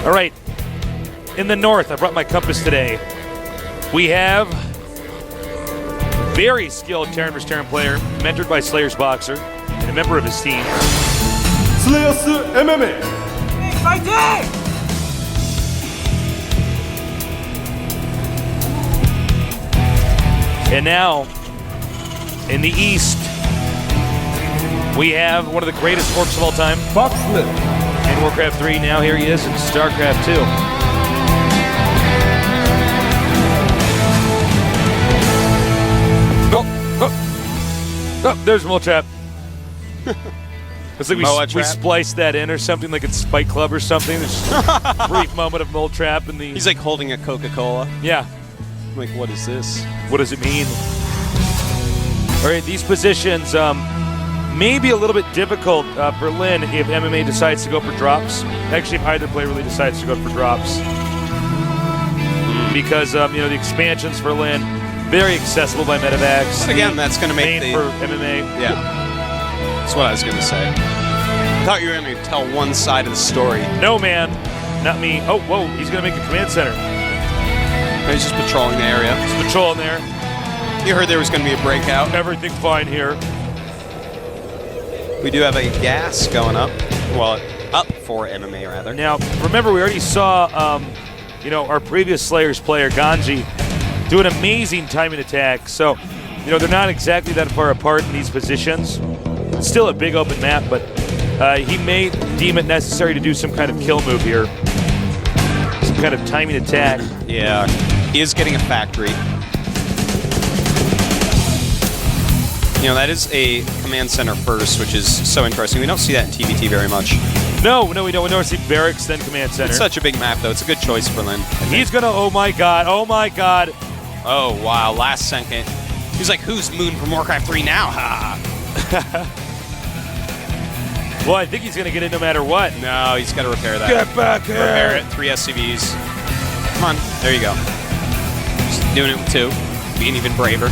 All right, in the north, I brought my compass today. We have very skilled Terran vs. Terran player, mentored by Slayer's Boxer, and a member of his team. Slayer's MMA. Fighting! And now, in the east, we have one of the greatest orcs of all time. Foxlet. In Warcraft 3, now here he is in StarCraft 2. Oh, there's Mole Trap. It's like we spliced that in or something, like it's Fight Club or something. There's just a brief moment of Mole Trap in the... He's like holding a Coca-Cola. Yeah. I'm like, what is this? What does it mean? All right, these positions may be a little bit difficult for Lynn if MMA decides to go for drops. Actually, if either player really decides to go for drops. Because, the expansions for Lynn, very accessible by Medivacs. But again, that's going to make for MMA. Yeah. That's what I was going to say. I thought you were going to tell one side of the story. No, man. Not me. Oh, whoa. He's going to make the command center. He's just patrolling the area. He's patrolling there. You heard there was going to be a breakout. Everything fine here. We do have a gas going up. Well, up for MMA, rather. Now, remember, we already saw, our previous Slayers player, Ganji, do an amazing timing attack. So, they're not exactly that far apart in these positions. It's still a big open map, but he may deem it necessary to do some kind of kill move here. Some kind of timing attack. Yeah, he is getting a factory. That is a command center first, which is so interesting. We don't see that in TVT very much. No, we don't. We never see barracks, then command center. It's such a big map, though. It's a good choice for Lynn. He's going to, oh my god. Oh, wow, last second. He's like, who's Moon from Warcraft 3 now? Ha! Well, I think he's going to get it no matter what. No, he's got to repair that. Get back here! Repair it. 3 SCVs. Come on. There you go. Just doing it with 2. Being even braver.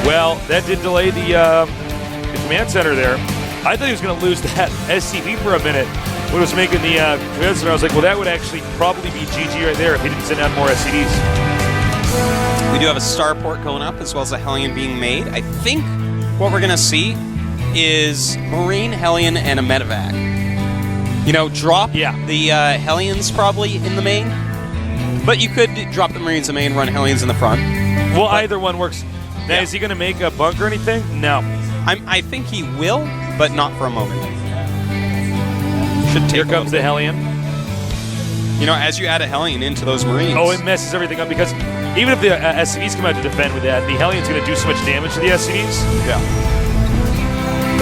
Well, that did delay the command center there. I thought he was going to lose that SCV for a minute when it was making the command center. I was like, well, that would actually probably be GG right there if he didn't send out more SCVs. We do have a starport going up as well as a Hellion being made. I think what we're going to see is Marine, Hellion, and a Medivac. Drop the Hellions probably in the main, but you could drop the Marines in the main, run Hellions in the front. Well, either one works. Now, is he going to make a bunker or anything? No. I think he will, but not for a moment. Should take Here comes the Hellion. As you add a Hellion into those Marines. Oh, it messes everything up because even if the SCVs come out to defend with that, the Hellion's going to do so much damage to the SCVs. Yeah.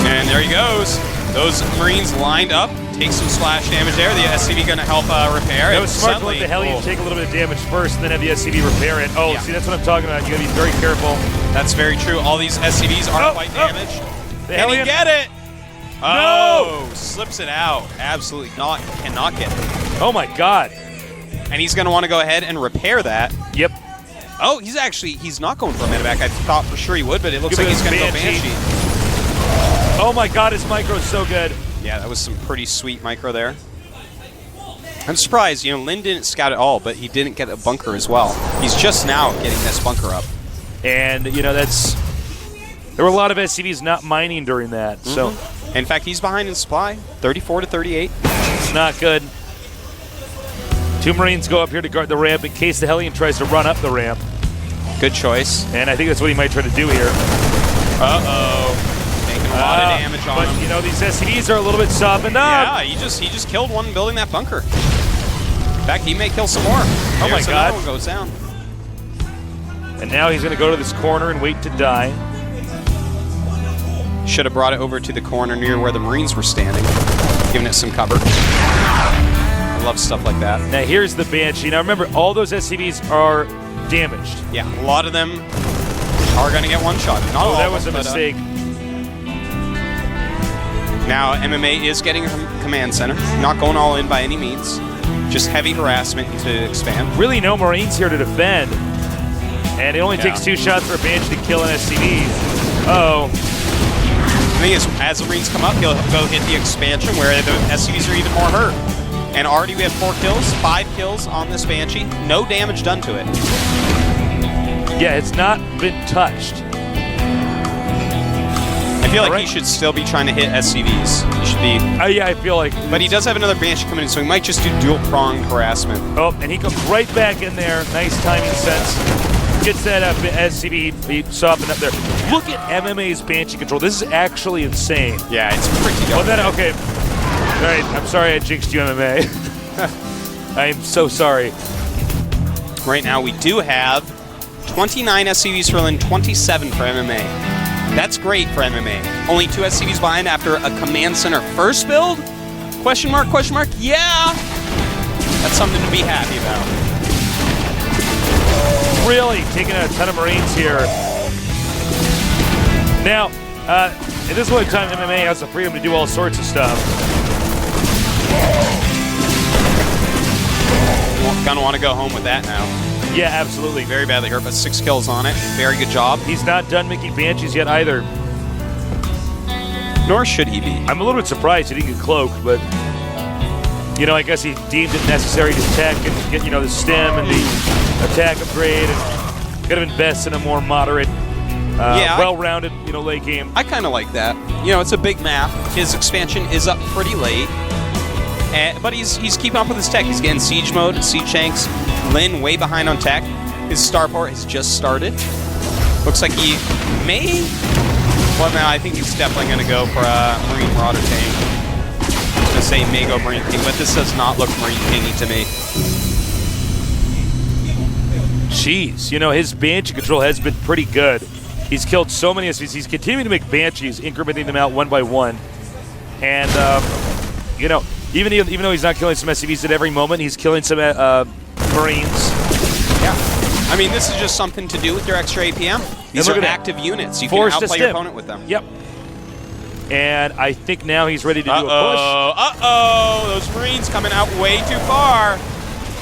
And there he goes. Those Marines lined up. Take some splash damage there. The SCV going to help repair. It was smart to let the Hellion take a little bit of damage first and then have the SCV repair it. Oh, yeah. See, that's what I'm talking about. You got to be very careful. That's very true. All these SCVs are quite damaged. The Can he get it? No! Oh, slips it out. Absolutely not. Cannot get it. Oh, my God. And he's going to want to go ahead and repair that. Yep. Oh, he's not going for a Medivac. I thought for sure he would, but it looks like he's going to go Banshee. Oh, my God. His micro is so good. Yeah, that was some pretty sweet micro there. I'm surprised, Lynn didn't scout at all, but he didn't get a bunker as well. He's just now getting this bunker up. And, there were a lot of SCVs not mining during that. So, in fact, he's behind in supply, 34 to 38. It's not good. 2 Marines go up here to guard the ramp in case the Hellion tries to run up the ramp. Good choice. And I think that's what he might try to do here. Uh-oh. A lot of damage on him. But, these SCVs are a little bit softened up. Yeah, he just killed one building that bunker. In fact, he may kill some more. Oh, my God. One goes down. And now he's going to go to this corner and wait to die. Should have brought it over to the corner near where the Marines were standing, giving it some cover. I love stuff like that. Now, here's the Banshee. Now, remember, all those SCVs are damaged. Yeah, a lot of them are going to get one-shotted. Not all that of was them, a mistake. Now, MMA is getting a command center. Not going all in by any means. Just heavy harassment to expand. Really no Marines here to defend. And it only takes 2 shots for a Banshee to kill an SCV. Uh-oh. The thing is, as the Marines come up, he'll go hit the expansion where the SCVs are even more hurt. And already we have 4 kills, 5 kills on this Banshee. No damage done to it. Yeah, it's not been touched. I feel like he should still be trying to hit SCVs. He should be. Yeah, I feel like. But he does have another Banshee coming in, so he might just do dual-pronged harassment. Oh, and he comes right back in there. Nice timing sense. Gets that SCV, he softened up there. Look at MMA's Banshee control. This is actually insane. Yeah, it's pretty dope. Okay. All right, I'm sorry I jinxed you, MMA. I am so sorry. Right now, we do have 29 SCVs for Lin, 27 for MMA. That's great for MMA. Only 2 SCVs behind after a Command Center first build? Question mark, question mark? Yeah! That's something to be happy about. Really taking a ton of Marines here. Now, at this point in time, MMA has the freedom to do all sorts of stuff. Gonna want to go home with that now. Yeah, absolutely. Very badly hurt, but 6 kills on it. Very good job. He's not done making Banshees yet either. Nor should he be. I'm a little bit surprised he didn't get Cloak, but you know, I guess he deemed it necessary to tech and get, you know, the stem and the attack upgrade and could have invested in a more moderate, well-rounded, you know, late game. I kind of like that. You know, it's a big map. His expansion is up pretty late. But he's keeping up with his tech. He's getting siege mode, siege tanks. Lin way behind on tech. His starport has just started. Looks like he may. Well, no, I think he's definitely going to go for a Marine Marauder tank. I'm going to say may go Marine King, but this does not look Marine Kingy to me. Jeez, you know, his Banshee control has been pretty good. He's killed so many SVs. He's continuing to make Banshees, incrementing them out one by one. And, you know, even though he's not killing some SCVs at every moment, he's killing some Marines. Yeah. I mean, this is just something to do with your extra APM. These are active units. You can outplay your opponent with them. Yep. And I think now he's ready to do a push. Uh-oh. Those Marines coming out way too far.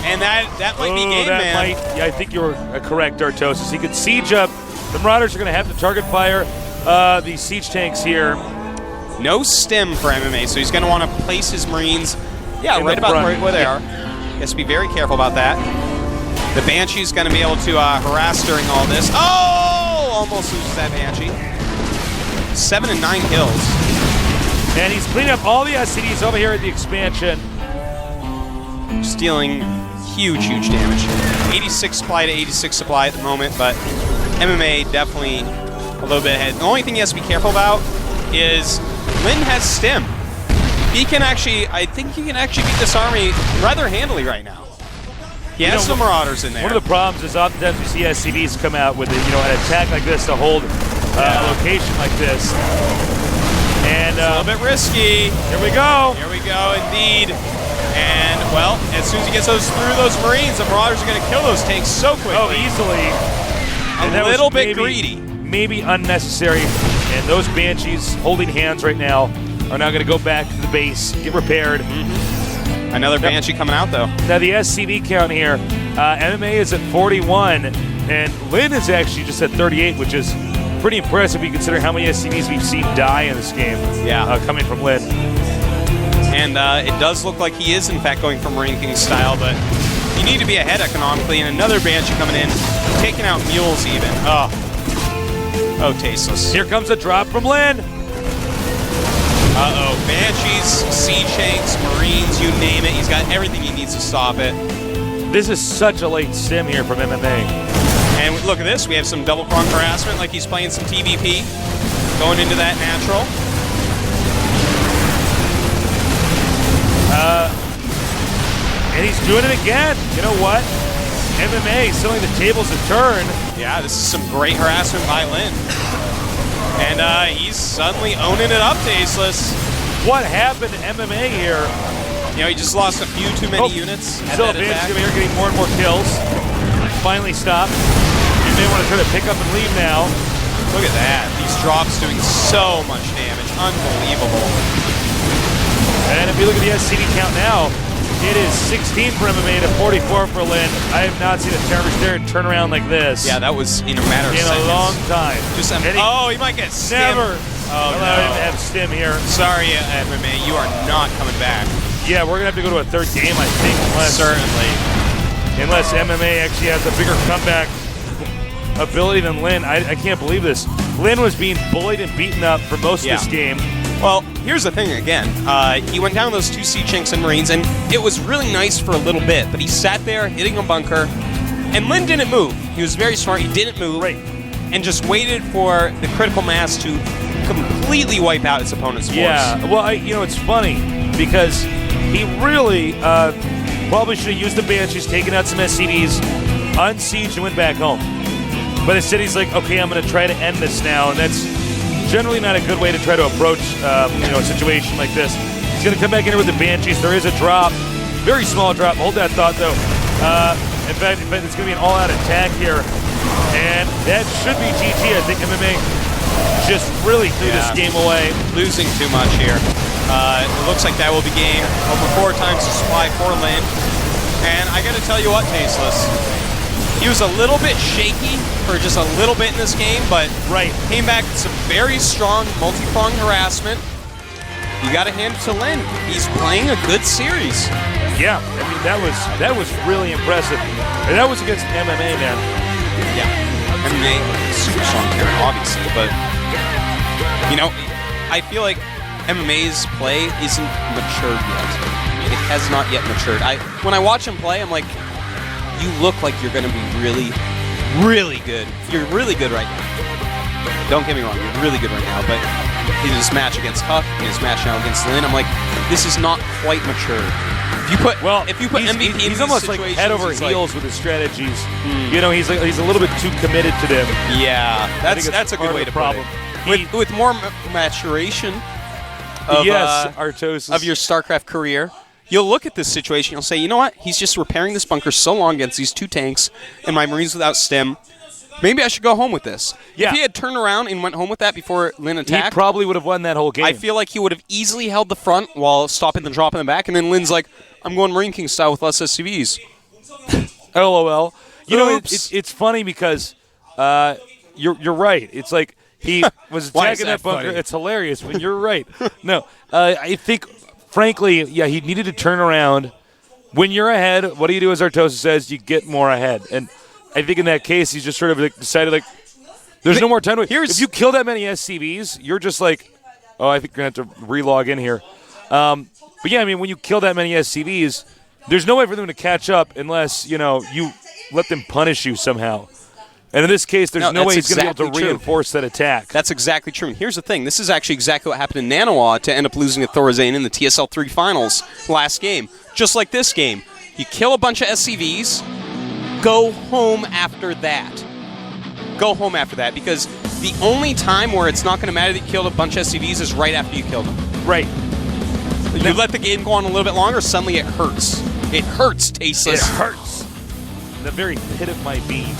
And that might be game, man. Yeah, I think you're correct, Dartosis. He could siege up. The Marauders are going to have to target fire these siege tanks here. No stem for MMA, so he's going to want to place his Marines, right about where they are. He has to be very careful about that. The Banshee's going to be able to harass during all this. Oh! Almost loses that Banshee. 7 and 9 kills. And he's cleaning up all the SCDs over here at the expansion. Stealing huge, huge damage. 86 supply to 86 supply at the moment, but MMA definitely a little bit ahead. The only thing he has to be careful about is Lin has stem. He can actually, I think he can actually beat this army rather handily right now. He has some Marauders in there. One of the problems is oftentimes we see SCVs come out with an attack like this to hold a location like this. And a little bit risky. Here we go. Here we go, indeed. And, well, as soon as he gets those through those Marines, the Marauders are going to kill those tanks so quickly. Oh, easily. A little bit greedy. Maybe unnecessary. And those Banshees holding hands right now are now going to go back to the base, get repaired. Another Banshee coming out, though. Now, the SCV count here, MMA is at 41, and Lin is actually just at 38, which is pretty impressive if you consider how many SCVs we've seen die in this game coming from Lin. And it does look like he is, in fact, going for Marine King style, but you need to be ahead economically, and another Banshee coming in, taking out mules even. Oh, tasteless. Here comes a drop from Lin. Uh-oh. Banshees, siege tanks, Marines, you name it. He's got everything he needs to stop it. This is such a late stim here from MMA. And look at this. We have some double prong harassment like he's playing some TVP. Going into that natural. And he's doing it again. You know what? MMA, suddenly the tables have turned. Yeah, this is some great harassment by Lin. And he's suddenly owning it up, Tasteless. What happened to MMA here? You know, he just lost a few too many units. Still a Banshee over here getting more and more kills. Finally stopped. You may want to try to pick up and leave now. Look at that. These drops doing so much damage. Unbelievable. And if you look at the SCD count now, It is 16 for MMA to 44 for Lynn. I have not seen a Terrence turn around like this. Yeah, that was in a matter of in seconds. a long time. Just he might get stim. Never Oh, allow him no. to have stim here. Sorry, MMA, you are not coming back. Yeah, we're gonna have to go to a third game, I think, unless MMA actually has a bigger comeback ability than Lynn. I can't believe this. Lynn was being bullied and beaten up for most of this game. Well, here's the thing again. He went down those 2 sea chinks and Marines, and it was really nice for a little bit, but he sat there hitting a bunker, and Lynn didn't move. He was very smart. He didn't move, and just waited for the critical mass to completely wipe out his opponent's force. Yeah, well, it's funny because he really probably should have used the Banshees, taken out some SCVs, unsieged, and went back home. But instead he's like, okay, I'm going to try to end this now, and that's generally not a good way to try to approach a situation like this. He's going to come back in here with the Banshees. There is a drop, very small drop. Hold that thought, though. In fact, it's going to be an all-out attack here, and that should be GG. I think MMA just really threw this game away. Losing too much here. It looks like that will be game over 4 times the supply for Lynn. And I got to tell you what, Tasteless, he was a little bit shaky for just a little bit in this game, but came back with some very strong multi-pronged harassment. You got to hand it to Lynn. He's playing a good series. Yeah, I mean that was really impressive, and that was against MMA, man. Yeah, MMA super strong here, obviously, but I feel like MMA's play isn't matured yet. It has not yet matured. When I watch him play, I'm like, you look like you're going to be really, really good. You're really good right now. Don't get me wrong, you're really good right now, but in his match against Huck, in his match now against Lynn, I'm like, this is not quite matured. If you put MVP he's almost like head over heels with his strategies. He's a little bit too committed to them. Yeah, that's a good way to put it. With more maturation of your StarCraft career, you'll look at this situation, you'll say, you know what? He's just repairing this bunker so long against these 2 tanks and my Marines without stim. Maybe I should go home with this. Yeah. If he had turned around and went home with that before Lynn attacked, he probably would have won that whole game. I feel like he would have easily held the front while stopping the drop in the back, and then Lynn's like, I'm going Marine King style with less SCVs. LOL. It's funny because you're right. It's like he was attacking that bunker. Funny? It's hilarious, but you're right. No, I think, frankly, he needed to turn around. When you're ahead, what do you do, as Artosa says? You get more ahead. And I think in that case, he's just sort of decided, there's no more time. If you kill that many SCVs, you're just like, oh, I think you're going to have to re-log in here. But yeah, I mean, when you kill that many SCVs, there's no way for them to catch up unless, you let them punish you somehow. And in this case, there's no way he's going to be able to reinforce that attack. That's exactly true. And here's the thing. This is actually exactly what happened in Nanawa to end up losing to Thorazane in the TSL 3 finals last game. Just like this game. You kill a bunch of SCVs, go home after that. Go home after that, because the only time where it's not going to matter that you killed a bunch of SCVs is right after you killed them. Right. You let the game go on a little bit longer, suddenly it hurts. It hurts, Tasteless. It hurts. The very pit of my being.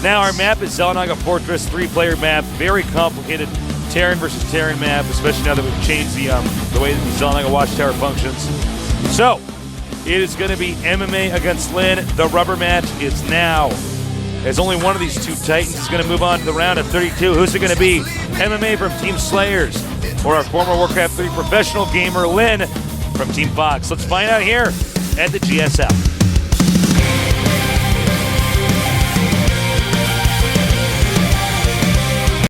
Now our map is Xel'Naga Fortress, 3-player map, very complicated Terran versus Terran map, especially now that we've changed the way that the Xel'Naga Watchtower functions. So, it is going to be MMA against Lynn. The rubber match is now. As only one of these 2 Titans is going to move on to the round of 32. Who's it going to be? MMA from Team Slayers, or our former Warcraft 3 professional gamer Lynn from Team Fox? Let's find out here at the GSL.